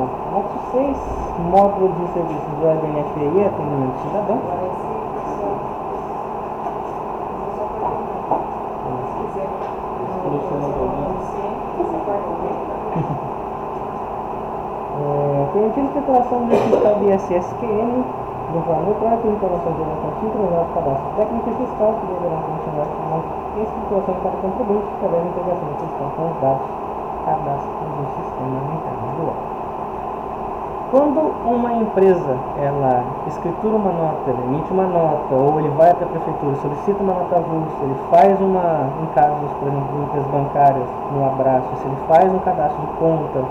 Anexo 6, módulo de serviços do ABNFI, atendimento cidadão. Permitir escrituração do fiscal de ISSQN de forma eletrônica, informação de relação sincronizada, cadastro técnico e fiscal, que deverá funcionar como escrituração para contribuinte através da integração fiscal com os dados cadastros do sistema interno do órgão. Quando uma empresa ela escritura uma nota, ele emite uma nota, ou ele vai até a prefeitura, solicita uma nota avulsa, ele faz em casos, por exemplo, de empresas bancárias, no abraço, se ele faz um cadastro de conta,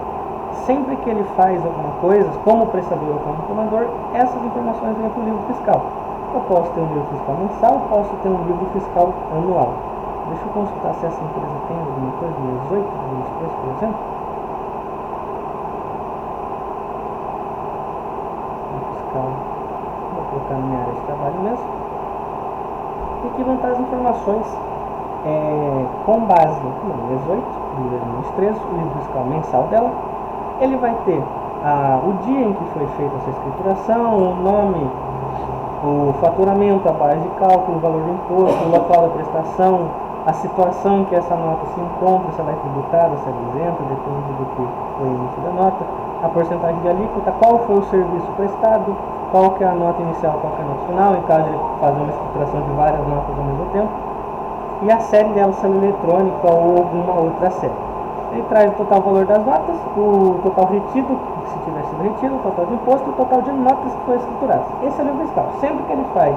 sempre que ele faz alguma coisa, como prestador ou como tomador, essas informações vêm para o livro fiscal. Eu posso ter um livro fiscal mensal, posso ter um livro fiscal anual. Deixa eu consultar se essa empresa tem alguma coisa, 18, 23, por exemplo. Vou colocar na minha área de trabalho mesmo. E aqui vão estar as informações com base no 18 de 2013, o livro fiscal mensal dela. Ele vai ter o dia em que foi feita essa escrituração, o nome, o faturamento, a base de cálculo, o valor do imposto, o local da prestação, a situação em que essa nota se encontra, se ela é tributada, se ela é isenta, depende do que foi emitida a nota, a porcentagem de alíquota, qual foi o serviço prestado, qual que é a nota inicial, qual que é a nota final, em caso de fazer uma escrituração de várias notas ao mesmo tempo, e a série dela, se ela é eletrônica ou alguma outra série. Ele traz o total valor das notas, o total retido, se tiver sido retido, o total de imposto e o total de notas que foi escrituradas. Esse é o livro fiscal. Sempre que ele faz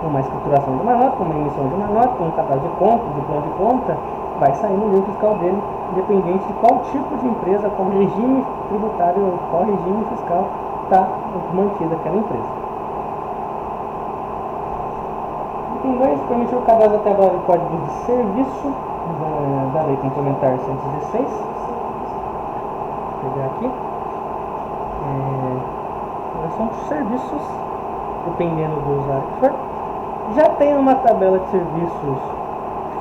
uma escrituração de uma nota, uma emissão de uma nota, um cadastro de conta, de plano de conta, vai sair no livro fiscal dele, independente de qual tipo de empresa, qual regime tributário ou qual regime fiscal está mantida aquela empresa. Item 2, permitir o cadastro da tabela de códigos de serviço da Lei Complementar 116. Vou pegar aqui. São serviços, dependendo do usuário que for. Já tem uma tabela de serviços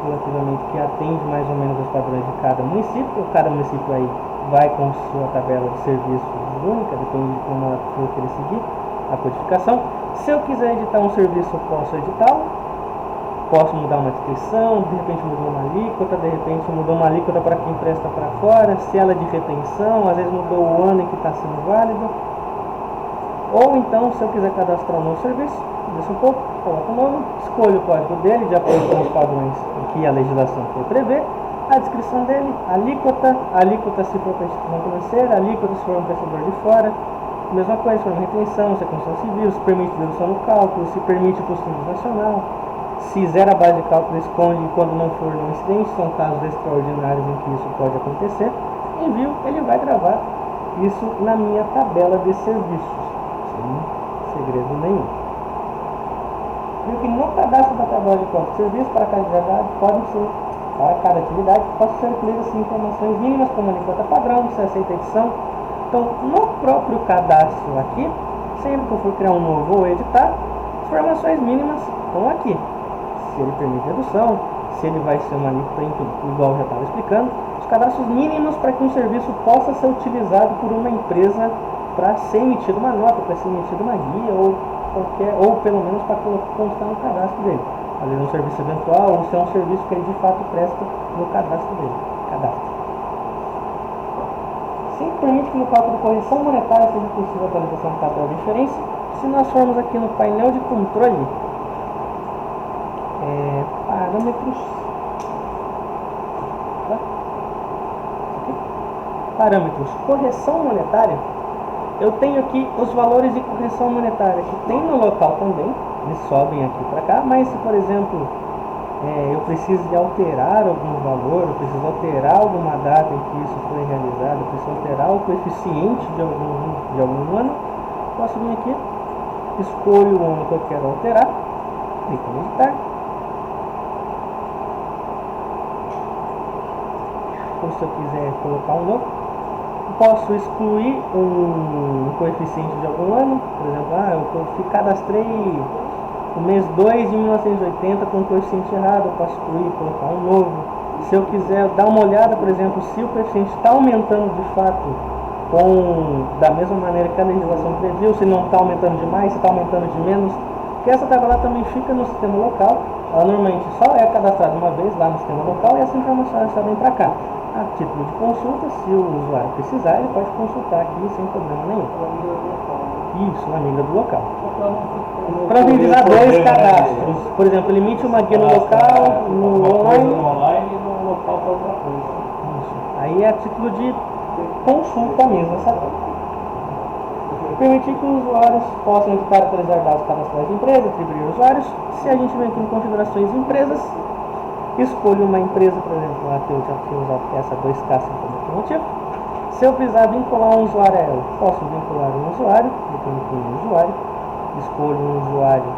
relativamente que atende mais ou menos os padrões de cada município. Cada município aí vai com sua tabela de serviços única, depende de como ela for querer seguir a codificação. Se eu quiser editar um serviço, eu posso editá-lo. Posso mudar uma descrição, de repente mudou uma alíquota, de repente mudou uma alíquota para quem presta para fora, se ela é de retenção, às vezes mudou o ano em que está sendo válido. Ou então, se eu quiser cadastrar um novo serviço, desço um pouco, coloco um novo, escolho o código dele, de acordo com os padrões que a legislação for prever, a descrição dele, alíquota se for para instituição financeira, alíquota se for um prestador de fora, mesma coisa, se for uma retenção, se é construção civil, se permite dedução no cálculo, se permite o Simples Nacional. Se zera a base de cálculo, esconde quando não for no incidente, são casos extraordinários em que isso pode acontecer. Envio, ele vai gravar isso na minha tabela de serviços, sem segredo nenhum. Viu que no cadastro da tabela de código de serviço, para cada atividade, posso ser incluídas informações mínimas, como alíquota padrão, se aceita edição. Então, no próprio cadastro aqui, sempre que eu for criar um novo ou editar, informações mínimas estão aqui. Se ele permite redução, se ele vai ser uma alíquota, igual eu já estava explicando, os cadastros mínimos para que um serviço possa ser utilizado por uma empresa para ser emitida uma nota, para ser emitida uma guia ou pelo menos para constar no cadastro dele. Às vezes um serviço eventual ou se é um serviço que ele de fato presta no cadastro dele. Sempre permite que no cálculo de correção monetária seja possível a atualização da tabela de referência. Se nós formos aqui no painel de controle, parâmetros, correção monetária, eu tenho aqui os valores de correção monetária que tem no local também, eles sobem aqui para cá, mas se por exemplo eu preciso de alterar algum valor, eu preciso alterar alguma data em que isso foi realizado, eu preciso alterar o coeficiente de algum ano, posso vir aqui, escolho o ano que eu quero alterar, clico em editar, ou se eu quiser colocar um novo, posso excluir um coeficiente de algum ano, por exemplo, eu cadastrei o mês 2 de 1980 com um coeficiente errado, eu posso excluir e colocar um novo. Se eu quiser dar uma olhada, por exemplo, se o coeficiente está aumentando de fato da mesma maneira que a legislação previu, se não está aumentando demais, se está aumentando de menos, que essa tabela também fica no sistema local. Ela normalmente só é cadastrada uma vez lá no sistema local e essa informação só vem para cá. A título de consulta, se o usuário precisar, ele pode consultar aqui sem problema nenhum. Isso, na mídia do local. Para utilizar dois cadastros, por exemplo, ele emite uma guia no local, no online e no local para outra coisa. Isso. Aí é a título de consulta mesmo, sabe? Permitir que os usuários possam editar e atualizar dados cadastrais de empresa, atribuir usuários. Se a gente vem aqui em configurações de empresas, escolho uma empresa, por exemplo, aqui eu já tinha usado essa 2K sem qualquer motivo. Se eu precisar vincular um usuário a ela, posso vincular um usuário, depois incluo um usuário, escolho um usuário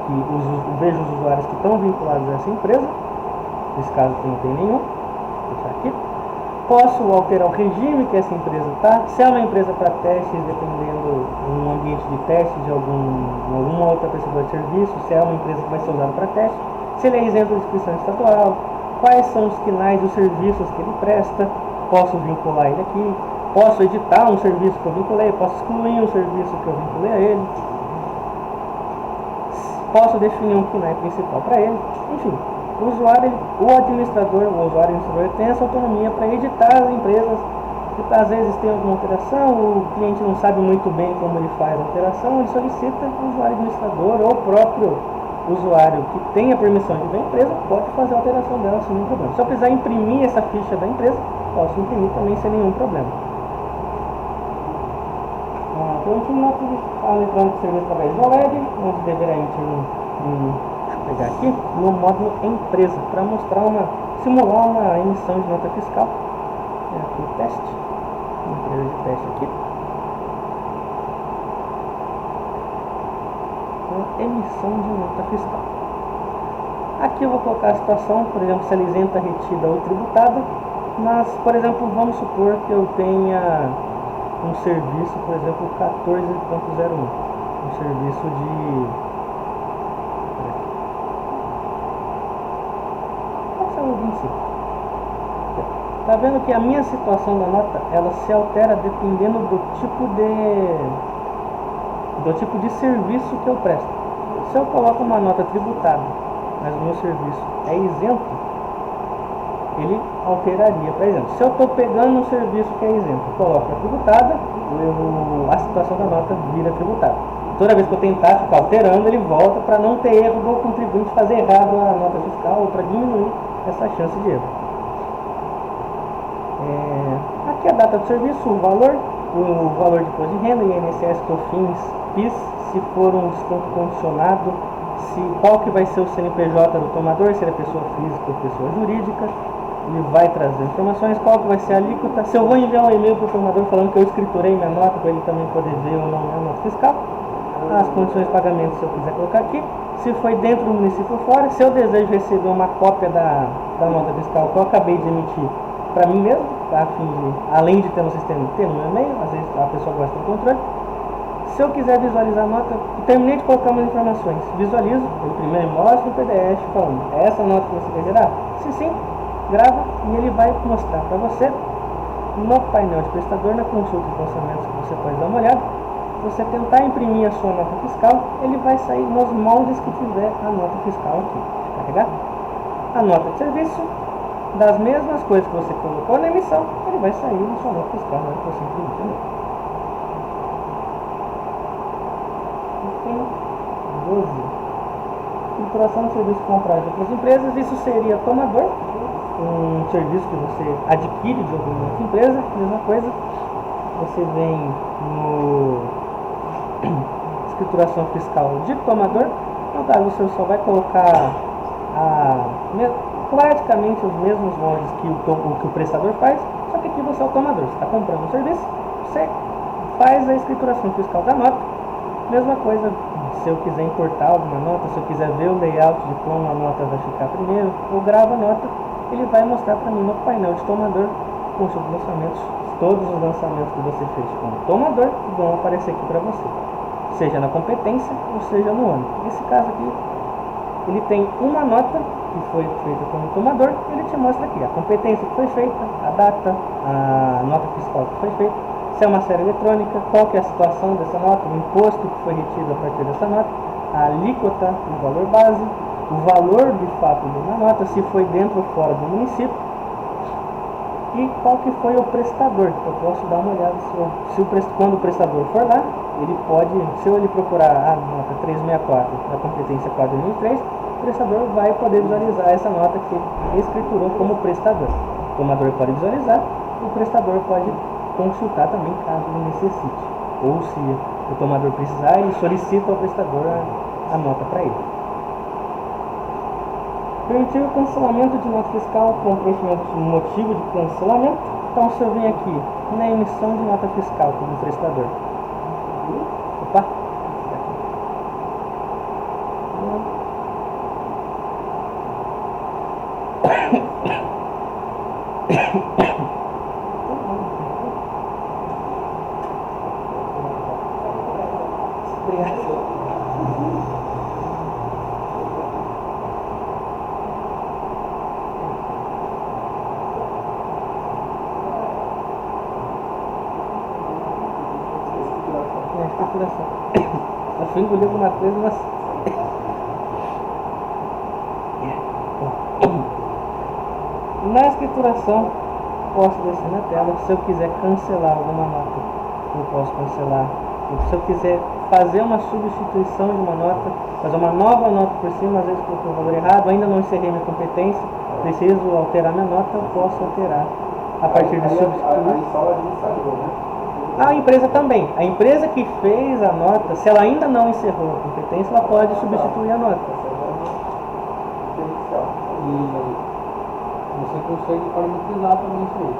que vejo os usuários que estão vinculados a essa empresa, nesse caso não tem nenhum, vou deixar aqui. Posso alterar o regime que essa empresa está, se é uma empresa para testes, dependendo um ambiente de teste de alguma outra prestadora de serviço, se é uma empresa que vai ser usada para teste, se ele é isento de inscrição estadual, quais são os quinais dos serviços que ele presta, posso vincular ele aqui, posso editar um serviço que eu vinculei, posso excluir um serviço que eu vinculei a ele, posso definir um KNAI principal para ele, enfim. O usuário, o administrador tem essa autonomia para editar as empresas, porque às vezes tem alguma alteração, o cliente não sabe muito bem como ele faz a alteração, ele solicita o usuário administrador ou o próprio usuário que tem a permissão de ver a empresa, pode fazer a alteração dela sem nenhum problema. Se eu precisar imprimir essa ficha da empresa, posso imprimir também sem nenhum problema. Permitindo nota fiscal eletrônica de serviço através do OLED, onde deverá emitir deixa eu pegar aqui, no módulo empresa, para simular uma emissão de nota fiscal. É aqui o teste, empresa de teste aqui. Emissão de nota fiscal. Aqui eu vou colocar a situação, por exemplo, se ela é isenta, retida ou tributada, mas, por exemplo, vamos supor que eu tenha um serviço, por exemplo, 14.01, um serviço de Tá vendo que a minha situação da nota, ela se altera dependendo do tipo de serviço que eu presto. Se eu coloco uma nota tributada, mas o meu serviço é isento, ele alteraria. Por exemplo, se eu estou pegando um serviço que é isento, coloco a tributada, a situação da nota vira tributada. Toda vez que eu tentar ficar alterando, ele volta para não ter erro do contribuinte fazer errado a nota fiscal ou para diminuir essa chance de erro. Aqui a data do serviço, o valor de imposto de renda, INSS, COFINS, PIS, se for um desconto condicionado, qual que vai ser o CNPJ do tomador, se ele é pessoa física ou pessoa jurídica, ele vai trazer informações, qual que vai ser a alíquota, se eu vou enviar um e-mail para o tomador falando que eu escriturei minha nota, para ele também poder ver ou não a nota fiscal, as condições de pagamento, se eu quiser colocar aqui, se foi dentro do município ou fora, se eu desejo receber uma cópia da nota fiscal que eu acabei de emitir para mim mesmo, a fim de, além de ter no sistema, ter no meu e-mail, às vezes a pessoa gosta do controle. Se eu quiser visualizar a nota, terminei de colocar umas informações, visualizo, eu primeiro mostro no PDF falando, é essa nota que você quer gerar? Se sim, grava e ele vai mostrar para você no painel de prestador, na consulta de orçamentos que você pode dar uma olhada. Se você tentar imprimir a sua nota fiscal, ele vai sair nos moldes que tiver a nota fiscal aqui. Carregar a nota de serviço, das mesmas coisas que você colocou na emissão, ele vai sair na sua nota fiscal, na hora que você imprimir. Item 12. Escrituração de serviço comprado de outras empresas. Isso seria tomador, um serviço que você adquire de alguma outra empresa. Mesma coisa, você vem no escrituração fiscal de tomador. No caso, você só vai colocar praticamente os mesmos moldes que o prestador faz, só que aqui você é o tomador. Você está comprando um serviço, você faz a escrituração fiscal da nota. Mesma coisa, se eu quiser importar alguma nota, se eu quiser ver o layout de como a nota vai ficar primeiro, eu gravo a nota, ele vai mostrar para mim no painel de tomador, com os lançamentos, todos os lançamentos que você fez como tomador vão aparecer aqui para você, seja na competência ou seja no ano. Nesse caso aqui, ele tem uma nota que foi feita como tomador, ele te mostra aqui a competência que foi feita, a data, a nota fiscal que foi feita. se é uma série eletrônica, qual que é a situação dessa nota, o imposto que foi retido a partir dessa nota, a alíquota, o valor base, o valor de fato da nota, se foi dentro ou fora do município, e qual que foi o prestador. Eu posso dar uma olhada quando o prestador for lá, ele pode, se ele procurar a nota 364 da competência 4.2003, o prestador vai poder visualizar essa nota que ele escriturou como prestador. O tomador pode visualizar, o prestador pode consultar também caso ele necessite. Ou se o tomador precisar, ele solicita ao prestador a nota para ele. Permitir o cancelamento de nota fiscal com preenchimento de motivo de cancelamento. Então, se eu venho aqui na emissão de nota fiscal como prestador. Opa! Eu fui engolir alguma coisa, mas... Na escrituração, posso descer na tela. Se eu quiser cancelar alguma nota, eu posso cancelar. Se eu quiser fazer uma substituição de uma nota, fazer uma nova nota por cima, às vezes coloquei o valor errado, ainda não encerrei minha competência, preciso alterar minha nota, eu posso alterar a partir de substituir. A empresa também. A empresa que fez a nota, se ela ainda não encerrou a competência, ela pode substituir a nota. E você consegue parametrizar também isso aí.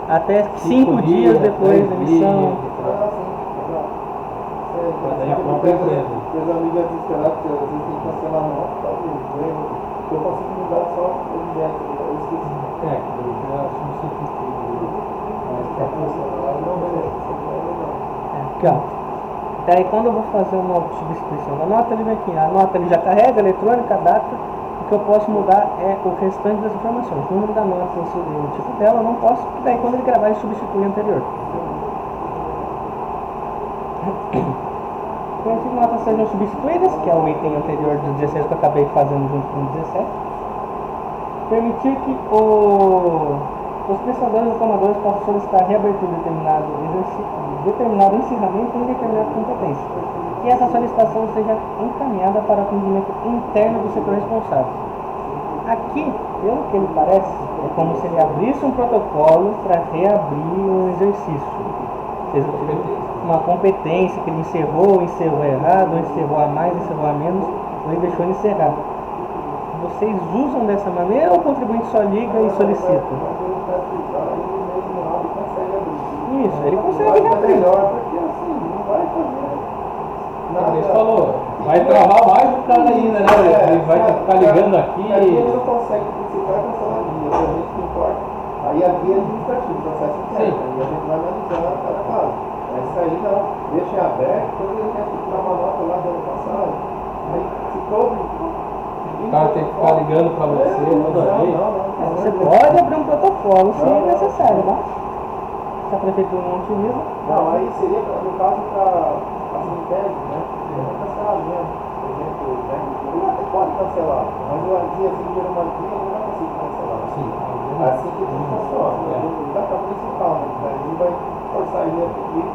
Até 5 dias depois da emissão. Daí a própria empresa. Os amigos desesperados, que às vezes tem que cancelar a nota, eu consigo mudar só o objeto. Eu esqueci. Que já substitui. Aqui, ó. Daí quando eu vou fazer uma substituição da nota, ele vem aqui. A nota ele já carrega, eletrônica, a data. O que eu posso mudar é o restante das informações. O número da nota, o tipo dela, eu não posso, porque daí quando ele gravar ele substitui o anterior. Permitir que notas sejam substituídas, que é o item anterior do 16 que eu acabei fazendo junto com o 17. Permitir que os prestadores e tomadores possam solicitar a reabertura de determinado encerramento em determinada competência. E essa solicitação seja encaminhada para o atendimento interno do setor responsável. Aqui, pelo que ele parece, é como se ele abrisse um protocolo para reabrir um exercício. Ou seja, uma competência que ele encerrou errado, ou encerrou a mais, encerrou a menos, ou ele deixou de encerrar. Vocês usam dessa maneira ou o contribuinte só liga e solicita? Isso, ele consegue reabrir. Porque assim, não vai fazer nada. Ele falou, vai travar mais o cara ainda, né? Ele vai ficar ligando aqui. A gente não consegue principar com a guia, a gente que importa. Aí a guia administrativa, o processo interno, aí a gente vai analisando cada caso. Mas isso aí não, deixa em aberto, quando ele quer tirar uma nota lá do ano passado, aí se todo. O cara tem que ficar ligando pra você toda vez. Você pode abrir um protocolo se é necessário, tá? Se a prefeitura não utiliza. Não, aí seria, no caso, para as empresas, né? Cancelar mesmo, por exemplo, né? Ele até pode cancelar, mas o dia se vira uma guia, ele não vai conseguir cancelar. Sim. Assim que ele funciona. Ele dá para principal, né? Ele vai forçar ele a pedir,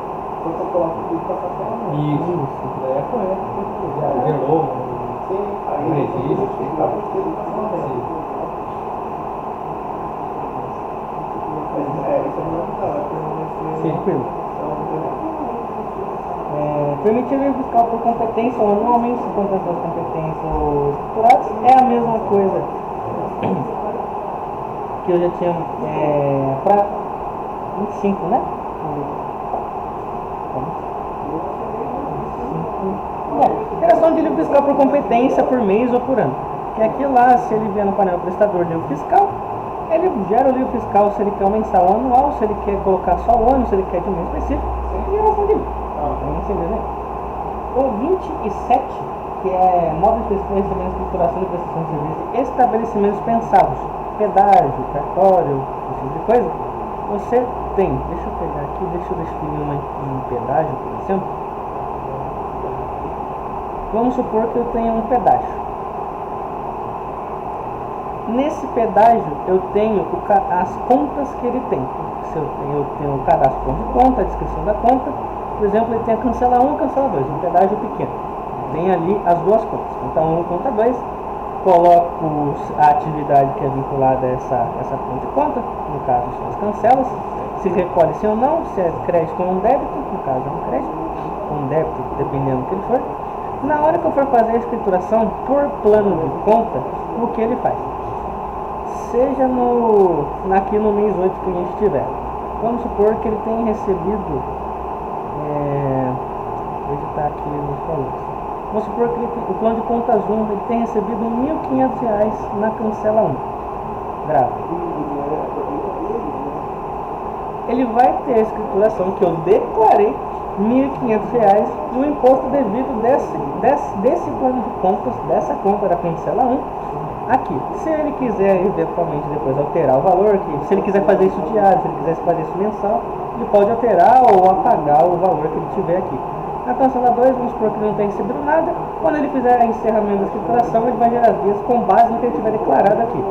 protocolar tudo para cancelamento. Isso, daí é correto. Já gerou. Sim, aí ele tem que justificar por ter do cancelamento. Isso é muito Tranquilo. Permitir o fiscal por competência ou anualmente, se conta as competências ou estruturadas, é a mesma coisa que eu já tinha para 25, né? Geração de livro fiscal por competência por mês ou por ano. Que aqui lá, se ele vier no painel prestador de livro fiscal, ele gera o livro fiscal se ele quer o mensal ou anual, se ele quer colocar só o ano, se ele quer de um mês específico, e geração de livro. O 27, que é modo específico de recebimento, estruturação e prestação de serviços, estabelecimentos pensados, pedágio, cartório, esse tipo de coisa, você tem, deixa eu pegar aqui, deixa eu definir um pedágio, por exemplo. Vamos supor que eu tenha um pedágio. Nesse pedágio eu tenho as contas que ele tem. Se eu tenho o cadastro de conta, a descrição da conta. Por exemplo, ele tem a cancela 1 e a cancela 2, um pedágio pequeno. Tem ali as duas contas, conta 1 e conta 2. Coloco a atividade que é vinculada a essa conta e conta, no caso são as cancelas. Se recolhe sim ou não, se é crédito ou um débito, no caso é um crédito, ou um débito, dependendo do que ele for. Na hora que eu for fazer a escrituração por plano de conta, o que ele faz? Seja aqui no mês 8 que a gente tiver. Vamos supor que ele tenha recebido, vou editar aqui os valores. Vamos supor que o plano de contas 1 ele tenha recebido R$ 1.500 na cancela 1. Grave. Ele vai ter a escrituração que eu declarei R$ 1.500 no imposto devido desse plano de contas, dessa conta da cancela 1 aqui. Se ele quiser eventualmente depois alterar o valor aqui, se ele quiser fazer isso diário, se ele quiser fazer isso mensal, ele pode alterar ou apagar o valor que ele tiver aqui. Na cancela 2, vamos supor que ele não tenha recebido nada. Quando ele fizer o encerramento da escrituração, ele vai gerar as vias com base no que ele tiver declarado aqui.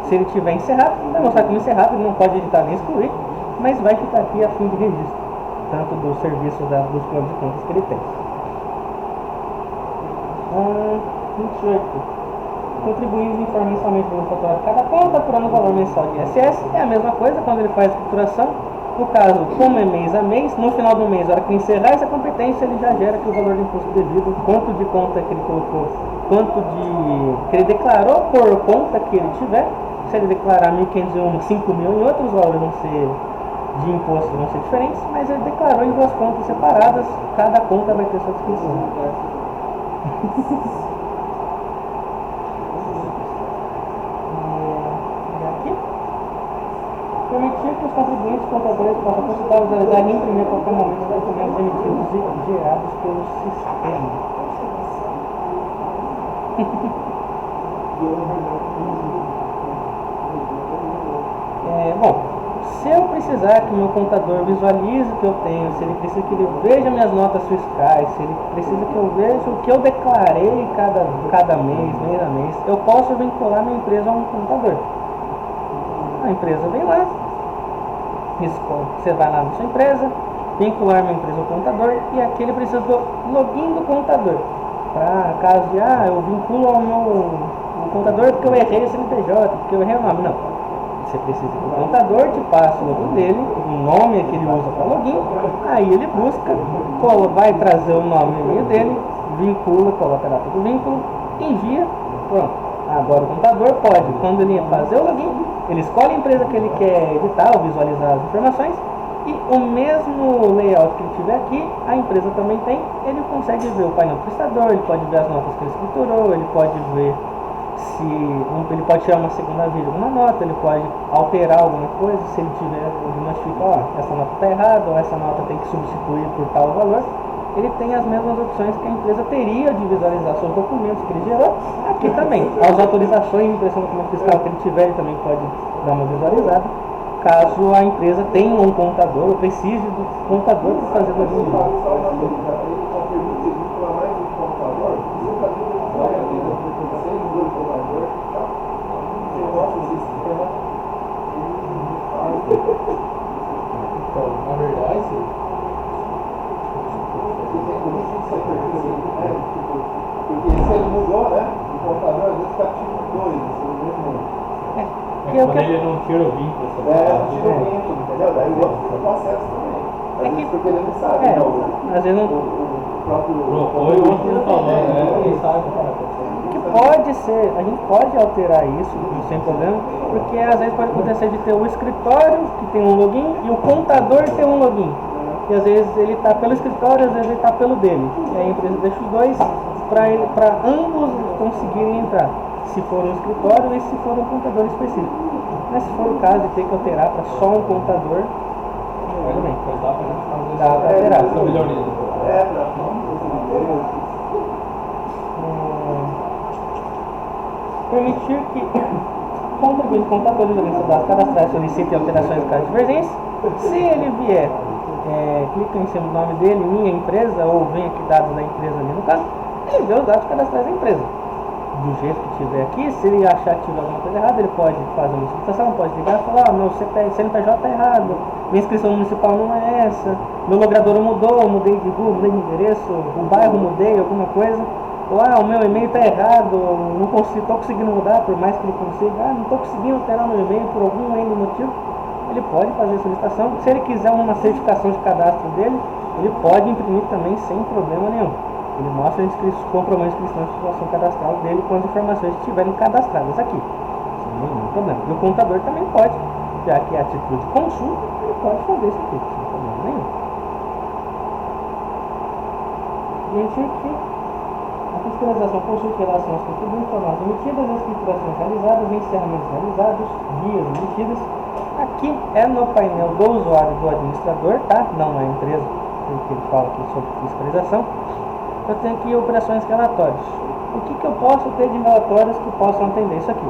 Se ele tiver encerrado, vai mostrar como encerrado, ele não pode editar nem excluir, mas vai ficar aqui a fim de registro, tanto dos serviços dos planos de contas que ele tem. 28. Contribuir mensalmente pelo faturado de cada conta, apurando o valor mensal de ISS. É a mesma coisa quando ele faz a escrituração. No caso, como é mês a mês, no final do mês, na hora que encerrar essa competência, ele já gera aqui o valor de imposto devido, quanto de conta que ele colocou, que ele declarou por conta que ele tiver. Se ele declarar 1.501, 5.000 em outros valores vão ser de imposto, vão ser diferentes, mas ele declarou em duas contas separadas, cada conta vai ter sua descrição. Permitir que os contribuintes contadores possam consultar, visualizar e imprimir a qualquer momento os documentos emitidos e gerados pelo sistema. Bom, se eu precisar que o meu contador visualize o que eu tenho, se ele precisa que ele veja minhas notas fiscais, se ele precisa que eu veja o que eu declarei cada mês, mês a mês, eu posso vincular minha empresa a um contador. A empresa vem lá, você vai lá na sua empresa, vincular minha empresa ao contador, e aqui ele precisa do login do contador. Para caso de, eu vinculo ao meu contador porque eu errei o CNPJ, porque eu errei o nome. Não. Você precisa que o contador te passe o login dele, o nome que ele usa para login, aí ele busca, vai trazer o nome e e-mail dele, vincula, coloca a data do vínculo, envia, pronto. Agora o contador pode, quando ele fazer o login, ele escolhe a empresa que ele quer editar ou visualizar as informações, e o mesmo layout que ele tiver aqui, a empresa também tem. Ele consegue ver o painel do prestador, ele pode ver as notas que ele escriturou, ele pode ver se ele pode tirar uma segunda vírgula de alguma nota, ele pode alterar alguma coisa, se ele tiver, ele notifica, essa nota está errada, ou essa nota tem que substituir por tal valor. Ele tem as mesmas opções que a empresa teria de visualizar seus documentos que ele gerou, aqui também. As autorizações de impressão do documento fiscal que ele tiver, ele também pode dar uma visualizada, caso a empresa tenha um contador, ou precise do contador para fazer o login. Então, na verdade, porque se ele mudou, né? O contador às vezes está tipo 2, quando ele não tira o vínculo, tira o vínculo, entendeu? Daí o outro fica com acesso também. Às vezes porque ele não sabe, às vezes não. O próprio. Propõe o outro não falou, ele sabe. Que pode ser, a gente pode alterar isso sem problema, porque às vezes pode acontecer de ter o escritório que tem um login e o contador tem um login. E às vezes ele está pelo escritório, às vezes ele está pelo dele. E aí a empresa deixa os dois para ambos conseguirem entrar, se for um escritório e se for um contador específico. Mas se for o caso de ter que alterar para só um contador, tudo bem. Dá para alterar. Permitir que contribuinte contabiliza a lista dados cadastrais, solicita alterações de caso de divergência. Se ele vier, clica em cima do nome dele, minha empresa, ou vem aqui dados da empresa ali no caso, ele vê os dados cadastrais da empresa. Do jeito que tiver aqui, se ele achar que tiver alguma coisa errada, ele pode fazer uma solicitação, pode ligar e falar, meu CNPJ está errado, minha inscrição municipal não é essa, meu logrador mudou, mudei de rua, mudei de endereço, o bairro mudei, alguma coisa, ou o meu e-mail está errado, não estou conseguindo mudar, por mais que ele consiga, não estou conseguindo alterar meu e-mail por algum N motivo, ele pode fazer a solicitação. Se ele quiser uma certificação de cadastro dele, ele pode imprimir também sem problema nenhum. Ele mostra a inscrição, comprovando a inscrição de situação cadastral dele com as informações que estiverem cadastradas aqui, sem nenhum problema. E o contador também pode, já que é a título de consulta, ele pode fazer isso aqui, sem problema nenhum. Gente, aqui, a fiscalização consulta em relação aos contribuintes, informações emitidas, as escriturações realizadas, encerramentos realizados, guias emitidas. Aqui é no painel do usuário do administrador, tá? Não é a empresa, porque ele fala aqui sobre fiscalização. Eu tenho aqui operações relatórios. O que eu posso ter de relatórios que possam atender isso aqui?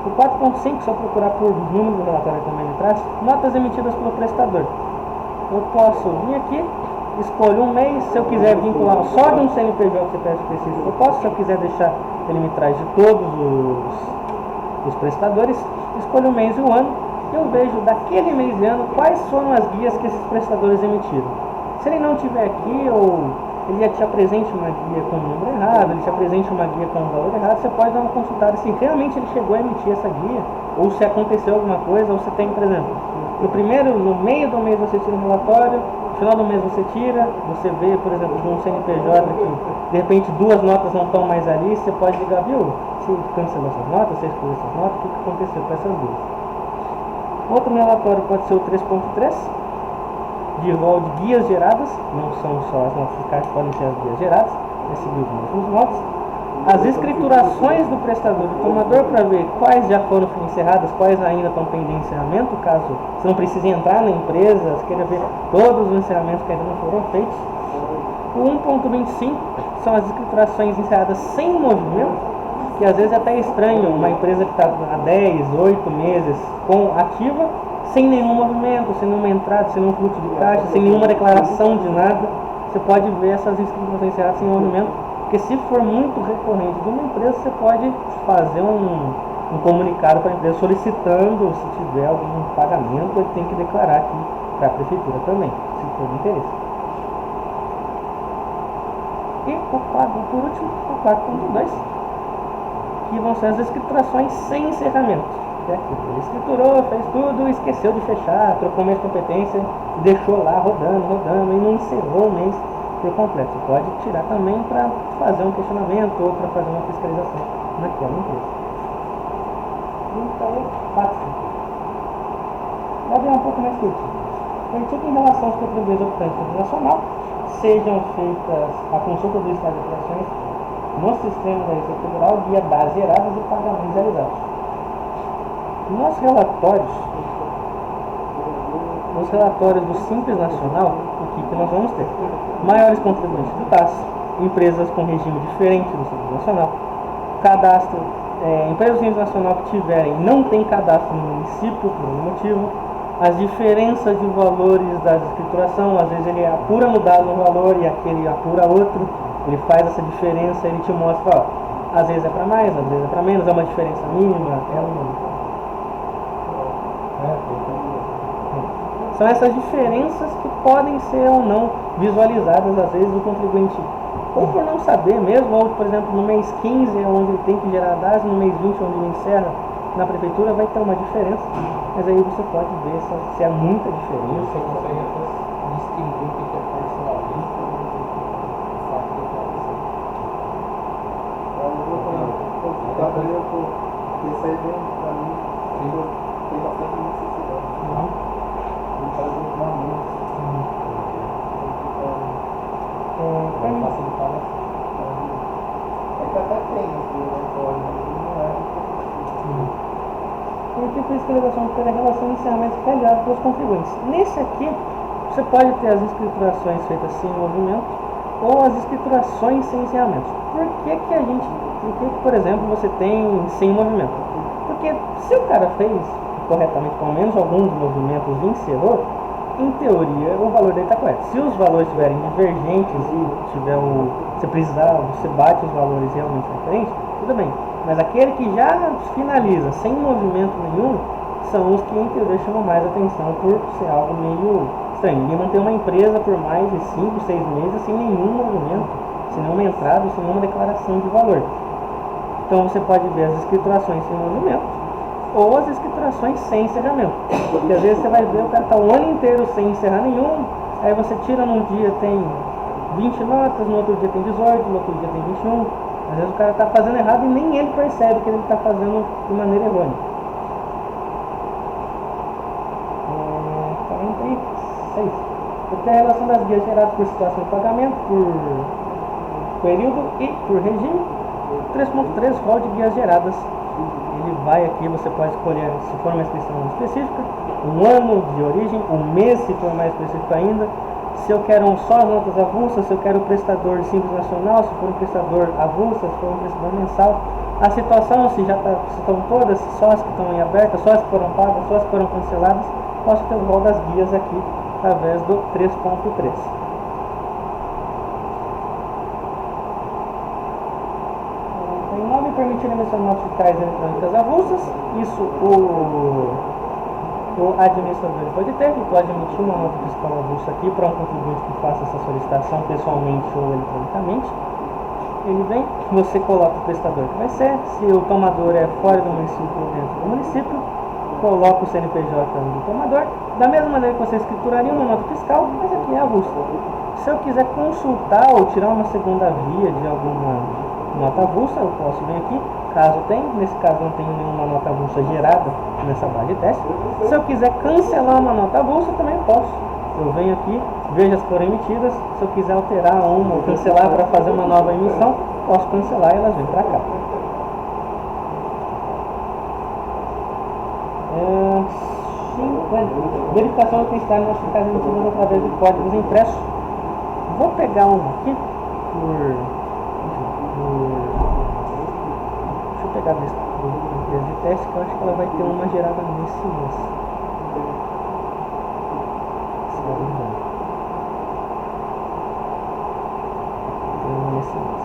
O 4.5, se eu procurar por número do relatório também me traz, notas emitidas pelo prestador. Eu posso vir aqui, escolho um mês, se eu quiser vincular só de um CNPJ CPF específico, eu posso, se eu quiser deixar, ele me traz de todos os prestadores, escolho o mês e o ano, e eu vejo daquele mês e ano quais foram as guias que esses prestadores emitiram. Se ele não tiver aqui, ou ele já te apresente uma guia com o número errado, ele te apresente uma guia com o valor errado, você pode dar uma consultada se realmente ele chegou a emitir essa guia, ou se aconteceu alguma coisa, ou você tem, por exemplo, no meio do mês você tira um relatório, no final do mês você tira, você vê, por exemplo, de um CNPJ que de repente duas notas não estão mais ali, você pode ligar, viu, se cancelou essas notas, se excluiu essas notas, o que aconteceu com essas duas. Outro relatório pode ser o 3.3, de rol de guias geradas, não são só as notas fiscais, podem ser as guias geradas, é seguir os mesmos modos. As escriturações do prestador e do tomador para ver quais já foram encerradas, quais ainda estão pendentes de encerramento, caso você não precise entrar na empresa, você queira ver todos os encerramentos que ainda não foram feitos. O 1.25 são as escriturações encerradas sem movimento, que às vezes é até estranho, uma empresa que está há 10, 8 meses com ativa, sem nenhum movimento, sem nenhuma entrada, sem nenhum fluxo de caixa, sem nenhuma declaração de nada, você pode ver essas inscrições encerradas sem movimento, porque se for muito recorrente de uma empresa, você pode fazer um comunicado para a empresa solicitando, se tiver algum pagamento, ele tem que declarar aqui para a prefeitura também, se for de interesse. E por último, o 4.2, que vão ser as escriturações sem encerramento. Ele escriturou, fez tudo, esqueceu de fechar, trocou mês de competência, deixou lá rodando e não encerrou o mês por completo. Você pode tirar também para fazer um questionamento ou para fazer uma fiscalização naquela empresa. Então, fácil. Vai ver um pouco mais curtinho. Artigo em relação aos contribuintes optantes do nacional, sejam feitas a consulta do estado de operações no sistema da Receita Federal, guia dados gerados e pagamentos realizados. Nos relatórios do Simples Nacional, o que nós vamos ter? Maiores contribuintes do TAS, empresas com regime diferente do Simples Nacional, cadastro, empresas do Simples Nacional que tiverem, não tem cadastro no município por algum motivo, as diferenças de valores da escrituração, às vezes ele apura no dado um valor e aquele apura outro, ele faz essa diferença, ele te mostra, ó, às vezes é para mais, às vezes é para menos, é uma diferença mínima, são essas diferenças que podem ser ou não visualizadas, às vezes, do contribuinte, ou por não saber mesmo, ou, por exemplo, no mês 15, onde ele tem que gerar dados, no mês 20, onde ele encerra na prefeitura, vai ter uma diferença, mas aí você pode ver se há muita diferença. Você consegue até distinguir o que é parcelamento do fato de declaração. Isso aí vem para mim, tem bastante necessidade. Porque fiscalização pela relação de encerramento realizado pelos contribuintes. Nesse aqui, você pode ter as escriturações feitas sem movimento ou as escriturações sem encerramento. Por que, por exemplo, você tem sem movimento? Porque Porque se o cara fez corretamente, pelo menos alguns movimentos e encerrou, em teoria o valor dele está correto. Se os valores estiverem divergentes e tiver você precisar, você bate os valores realmente diferentes, tudo bem. Mas aquele que já finaliza sem movimento nenhum são os que em teoria chamam mais atenção por ser algo meio estranho. Ninguém manter uma empresa por mais de 5, 6 meses sem nenhum movimento, sem nenhuma entrada, sem nenhuma declaração de valor. Então você pode ver as escriturações sem movimento ou as escriturações sem encerramento. Porque às vezes você vai ver o cara está o ano inteiro sem encerrar nenhum, aí você tira num dia tem 20 notas, no outro dia tem 18, no outro dia tem 21. Às vezes o cara está fazendo errado e nem ele percebe que ele está fazendo de maneira errônea. 46. Porque a relação das guias geradas por situação de pagamento, por período e por regime. 3.3, rol de guias geradas. Ele vai aqui, você pode escolher, se for uma inscrição específica, um ano de origem, um mês, se for mais específico ainda. Se eu quero só as notas avulsas, se eu quero o prestador de Simples Nacional, se for um prestador avulsa, se for um prestador mensal. A situação, se estão todas, só as que estão em aberta, só as que foram pagas, só as que foram canceladas, posso ter o rol das guias aqui, através do 3.3. Permitir a emissão de notas fiscais eletrônicas avulsas. Isso o administrador pode ter, ele pode emitir uma nota fiscal avulsa aqui para um contribuinte que faça essa solicitação pessoalmente ou eletronicamente. Ele vem, você coloca o prestador que vai ser, se o tomador é fora do município ou dentro do município, coloca o CNPJ do tomador, da mesma maneira que você escrituraria uma nota fiscal, mas aqui é avulsa. Se eu quiser consultar ou tirar uma segunda via de alguma nota avulsa, eu posso vir aqui, caso tenha, nesse caso não tenho nenhuma nota avulsa gerada nessa base de teste. Se eu quiser cancelar uma nota avulsa, também posso. Eu venho aqui, vejo as que foram emitidas, se eu quiser alterar uma ou cancelar para fazer uma nova emissão, posso cancelar e elas vêm para cá. Verificação de autenticidade nas fiscais emitidas através de códigos impressos. Vou pegar um aqui deixa eu pegar desse empresa de teste, que eu acho que ela vai ter uma gerada nesse mês. Tem uma nesse mês.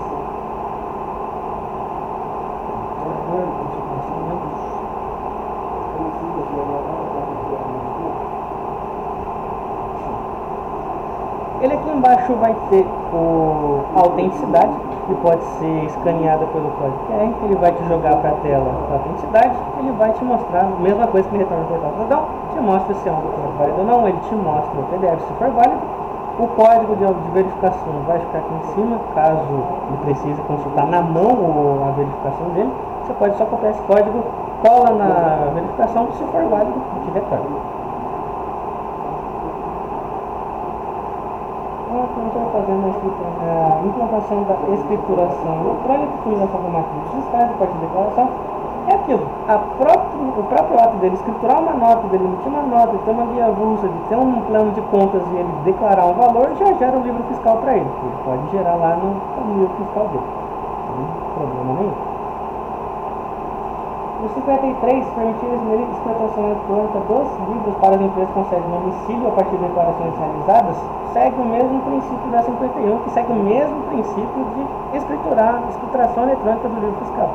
Ele aqui embaixo vai ter a autenticidade, que pode ser escaneada pelo código QR, ele vai te jogar para a tela a autenticidade, ele vai te mostrar a mesma coisa que ele retorna no portal cidadão, te mostra se é um documento válido ou não, ele te mostra o PDF se for válido, o código de verificação vai ficar aqui em cima, caso ele precise consultar na mão a verificação dele, você pode só copiar esse código, cola na verificação, se for válido, e te retorna. Estamos fazendo a implantação da escrituração eletrônica, utilização da máquina de fiscais, a partir da declaração. É aquilo, o próprio ato dele escriturar uma nota, dele emitir uma nota, de ter uma guia avulsa, de ter um plano de contas e ele declarar um valor, já gera o livro fiscal para ele. Ele pode gerar lá no livro fiscal dele. Não tem problema nenhum. No 53, permitir a exploração eletrônica dos livros para as empresas com sede no domicílio a partir de declarações realizadas, segue o mesmo princípio da 51, que segue o mesmo princípio de escrituração eletrônica do livro fiscal.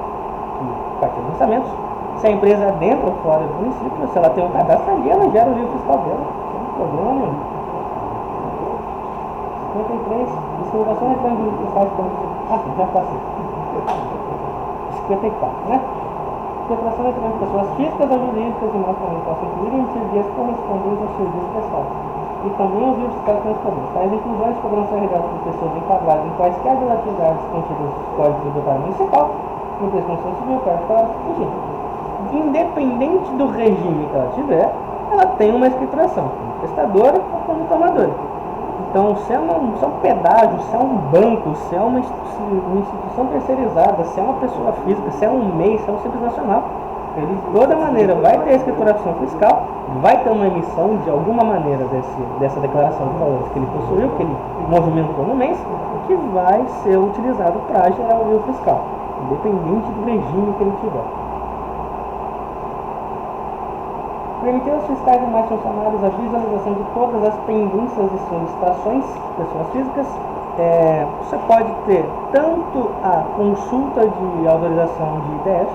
Que, a partir dos lançamentos, se a empresa é dentro ou fora do município, se ela tem um cadastro ali, ela gera o livro fiscal dela, sem problema nenhum. 53, escrituração eletrônica do livro fiscal. Já passei. 54, né? Escrituração eletrônica de pessoas físicas ou jurídicas e mais também possam incluir emitir guias correspondentes aos serviços prestados. E também os livros fiscais correspondentes. Tais inclusões poderão ser realizadas por pessoas enquadradas em quaisquer das atividades contidas no Código Tributário Municipal, empresa de construção civil, particular, enfim. Independente do regime que ela tiver, ela tem uma escrituração, como prestadora ou como tomadora. Então, se é um pedágio, se é um banco, se é uma instituição terceirizada, se é uma pessoa física, se é um MEI, se é um Simples Nacional, ele de toda maneira vai ter a escrituração fiscal, vai ter uma emissão de alguma maneira dessa declaração de valores que ele possuiu, que ele movimentou no mês, que vai ser utilizado para gerar o livro fiscal, independente do regime que ele tiver. Permitir aos fiscais e demais funcionários a visualização de todas as pendências de solicitações, pessoas físicas. Você pode ter tanto a consulta de autorização de IDF,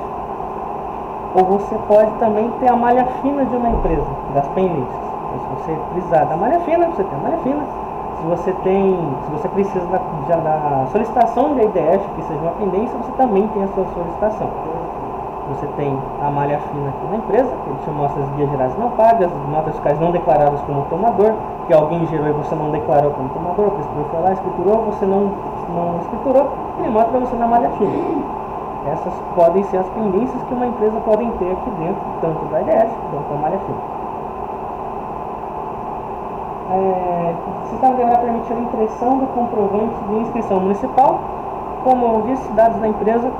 ou você pode também ter a malha fina de uma empresa, das pendências. Então, se você precisar da malha fina, você tem a malha fina. Se você precisa da solicitação de IDF, que seja uma pendência, você também tem a sua solicitação. Você tem a malha fina aqui na empresa, que ele te mostra as guias gerais não pagas, as notas fiscais não declaradas como tomador, que alguém gerou e você não declarou como tomador, o prescritor foi lá, escriturou, você não escriturou, ele mostra para você na malha fina. Essas podem ser as pendências que uma empresa pode ter aqui dentro, tanto da IDF quanto da malha fina. O sistema deverá permitir a impressão do comprovante de inscrição municipal. Como eu disse, dados da empresa,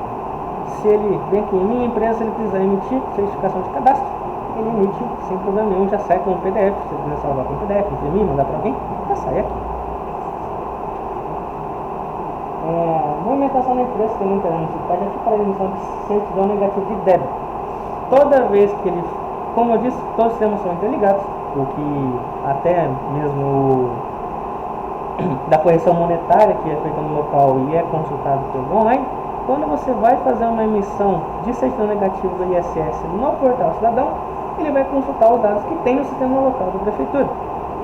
se ele vem aqui em minha empresa, ele precisa emitir certificação de cadastro, ele emite sem problema nenhum, já sai com um PDF, se ele quiser salvar com um PDF, imprimir, mandar para alguém, já sai aqui. Movimentação da empresa que ele não terá necessidade aqui para a emissão de certidão negativa de débito. Toda vez que ele, como eu disse, todos os sistemas são interligados, o que até mesmo da correção monetária que é feita no local e é consultado pelo online. Quando você vai fazer uma emissão de certidão negativa do ISS no portal cidadão, ele vai consultar os dados que tem no sistema local da prefeitura.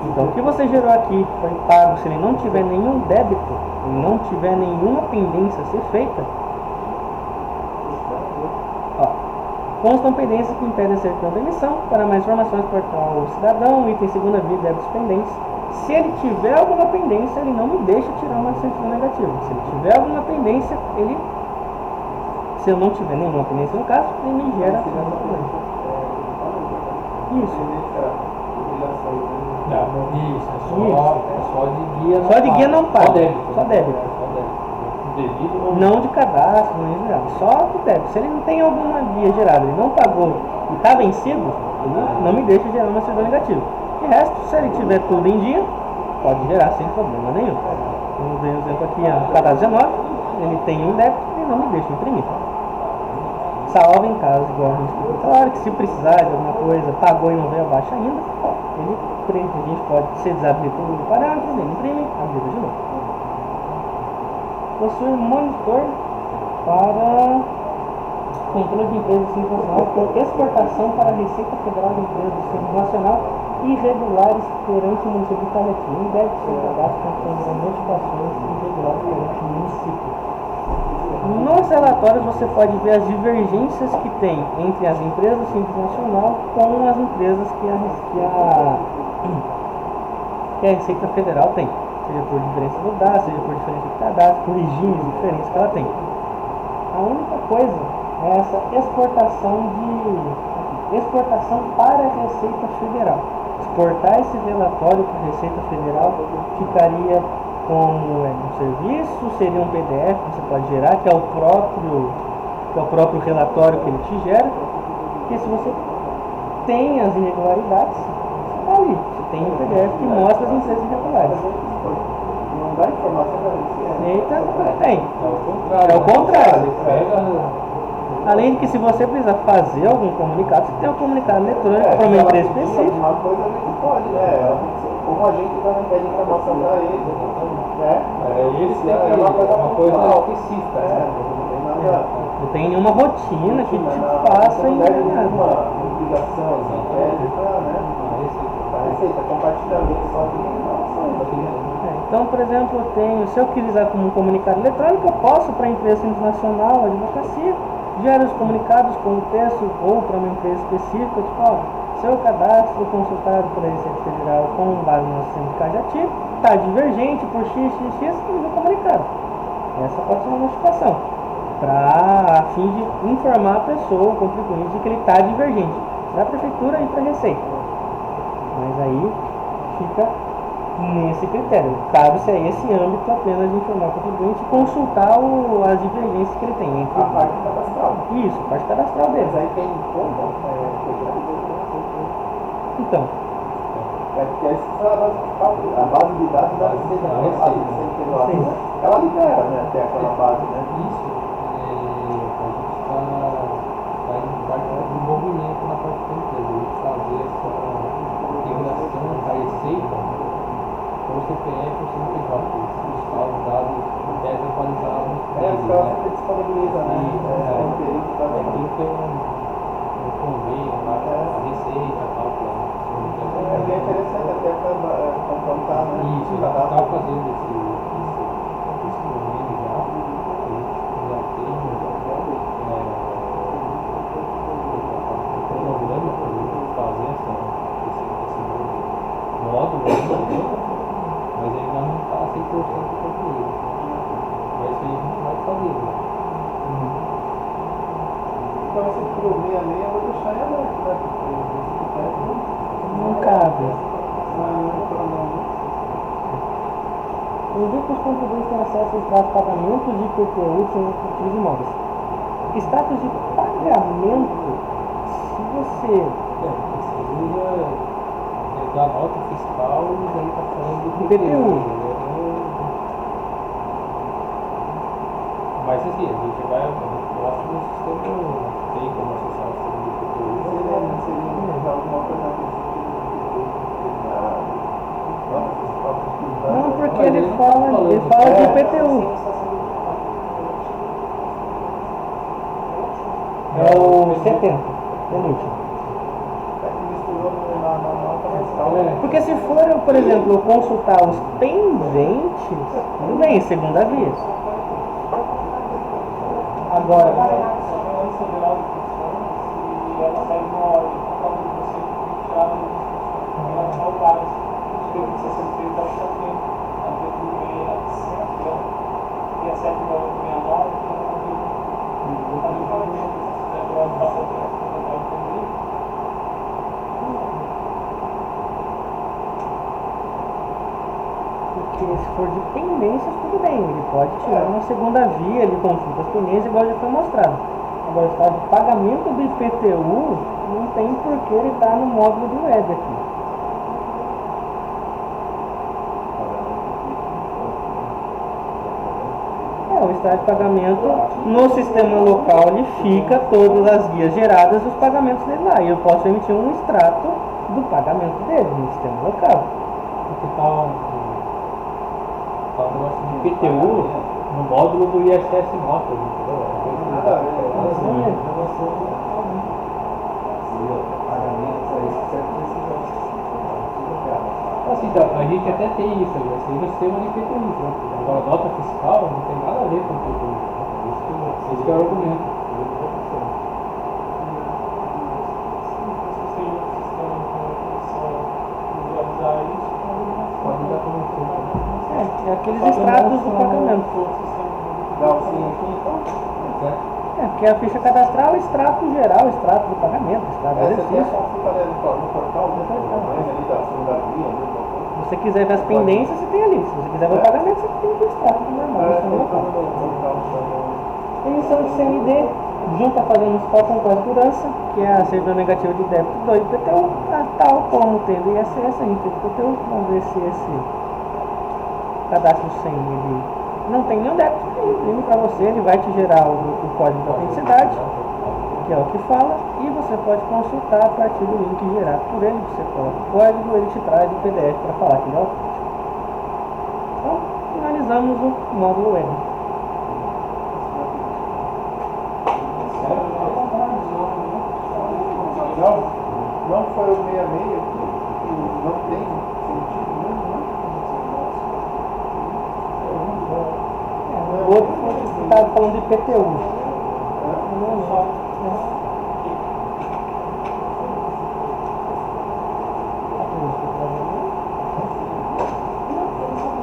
Então, o que você gerou aqui foi pago, se ele não tiver nenhum débito, e não tiver nenhuma pendência a ser feita, constam pendências que impedem a certidão da emissão. Para mais informações, portal cidadão, item segunda via, débitos pendentes. Se ele tiver alguma pendência, ele não me deixa tirar uma certidão negativa. Se ele tiver alguma pendência, se eu não tiver nenhuma pendência no caso, ele me gera isso. Só de guia não Só de guia não paga. Só débito. Não de cadastro, não de nada. Só do débito. Se ele não tem alguma guia gerada, ele não pagou e está vencido, ele não me deixa gerar uma certidão negativa. De resto, se ele tiver tudo em dia, pode gerar sem problema nenhum. Vamos ver um exemplo aqui, o cadastro 19, ele tem um débito e não me deixa imprimir. Salvo em caso, igual a gente explicou, claro que se precisar de alguma coisa, pagou e não veio abaixo ainda, a gente pode, se desabilita o parâmetro, ele imprime, habilita de novo. Possui monitor para controle de empresas internacionais com exportação para a Receita Federal de Empresas do Sistema Nacional irregulares perante o município de Caleti. Em débito sem cadastro contendo notificações irregulares perante o município. Nos relatórios você pode ver as divergências que tem entre as empresas do Simples Nacional com as empresas que a Receita Federal tem, seja por diferença do DAS, seja por diferença de cadastro, por regimes diferentes que ela tem. A única coisa é essa exportação para a Receita Federal. Exportar esse relatório para a Receita Federal ficaria como um serviço, seria um PDF que você pode gerar, que é o próprio relatório que ele te gera. Porque se você tem as irregularidades, você está ali. Você tem um PDF que mostra as empresas irregulares. Não dá informação para Receita tem. É o contrário. Além de que se você precisar fazer algum comunicado, você tem um comunicado eletrônico para uma empresa específica. Uma coisa a gente pode, né? Como a gente também pede informação para eles, né? Eles têm é uma coisa específica. Não tem nada. Não tem nenhuma rotina que te faça não deve enganar. nenhuma obrigação, assim, pede para, né? A receita, compartilhamento só de informação. Então, por exemplo, se eu quiser como um comunicado eletrônico, eu posso para a empresa internacional, a advocacia, gera os comunicados com o texto ou para uma empresa específica, tipo, seu cadastro consultado pela Receita Federal com base no sistema de CAD está divergente por XXX e o comunicado. Essa pode ser uma notificação, a fim de informar a pessoa, o contribuinte, de que ele está divergente da prefeitura e para a Receita. Mas aí fica nesse critério. Cabe-se a esse âmbito apenas de informar o contribuinte e consultar as divergências que ele tem entre A parte cadastral. Isso, a parte cadastral dele. Mas aí tem como? Então, porque a base de dados da Receita Federal, Sim. ela libera, né? Até aquela base, né? Isso, a gente está em parte de desenvolvimento na parte da empresa, a gente fazer CPF ou CNPJ, os dados em tese atualizados As deles, escolas né? sempre disponibilizam, né? É um período também. Aquilo tem um convênio lá, a receita e tal, que É bem interessante até confrontar, né? isso, o já está cadastro. fazendo esse convênio já, a gente já tem programa para a gente fazer esse novo módulo ainda, mas ainda não está 100% concluído. Mas isso aí a gente vai fazer. Né? Então esse pro 66 eu vou deixar em aberto, né? Porque Não cabe. não. Indica os contribuintes têm acesso ao extrato de pagamentos de IPTU de seus respectivos imóveis. Status de pagamento, se você... Precisa da nota fiscal e aí está falando do IPTU. Mas assim, a gente vai mostra no sistema, tem como acessar o sistema do IPTU. Seria alguma coisa Não, porque Mas ele ele não tá fala falando. de IPTU. É o 70, penúltimo. Porque se for, por exemplo, eu consultar os pendentes, tudo bem, segunda via. Agora, porque se for de pendências, tudo bem, ele pode tirar uma segunda via, ele consulta as pendências, igual já foi mostrado. Agora, se fala de pagamento do IPTU, não tem porquê ele estar no módulo do web aqui. O extrato de pagamento no sistema local ele fica todas as guias geradas e os pagamentos dele lá. E eu posso emitir um extrato do pagamento dele no sistema local. Porque está um negócio de IPTU no módulo do ISS Notas, entendeu? Assim, então, a gente até tem isso aí, assim, no sistema de IPTU, né? Agora, nota fiscal não tem nada a ver com IPTU. Esse que é o argumento. Pode dar como É aqueles extratos do pagamento. Dá o sim aqui então? Porque a ficha cadastral é extrato geral, extrato do pagamento, extrato do Você tem a exercício. consulta ali no portal, né? Ali da segunda via, né? Se você quiser ver as pendências, você tem ali. Se você quiser ver o pagamento, você tem o extrato normal. no sistema local. Emissão de CND, junto a fazendo os cálculos com a segurança, que é a certidão negativa de débito do IPTU, tal como tendo ISS, a gente tem IPTU, vamos ver se esse cadastro sem ele não tem nenhum débito, ele imprime para você, ele vai te gerar o código de autenticidade, que é o que fala, e você pode consultar a partir do link gerado por ele, você coloca o código, ele te traz o PDF para falar que ele é autêntico. Então, finalizamos o módulo web. Não foi o 66 aqui, não tem sentido mesmo, né? O outro estava falando de IPTU. É.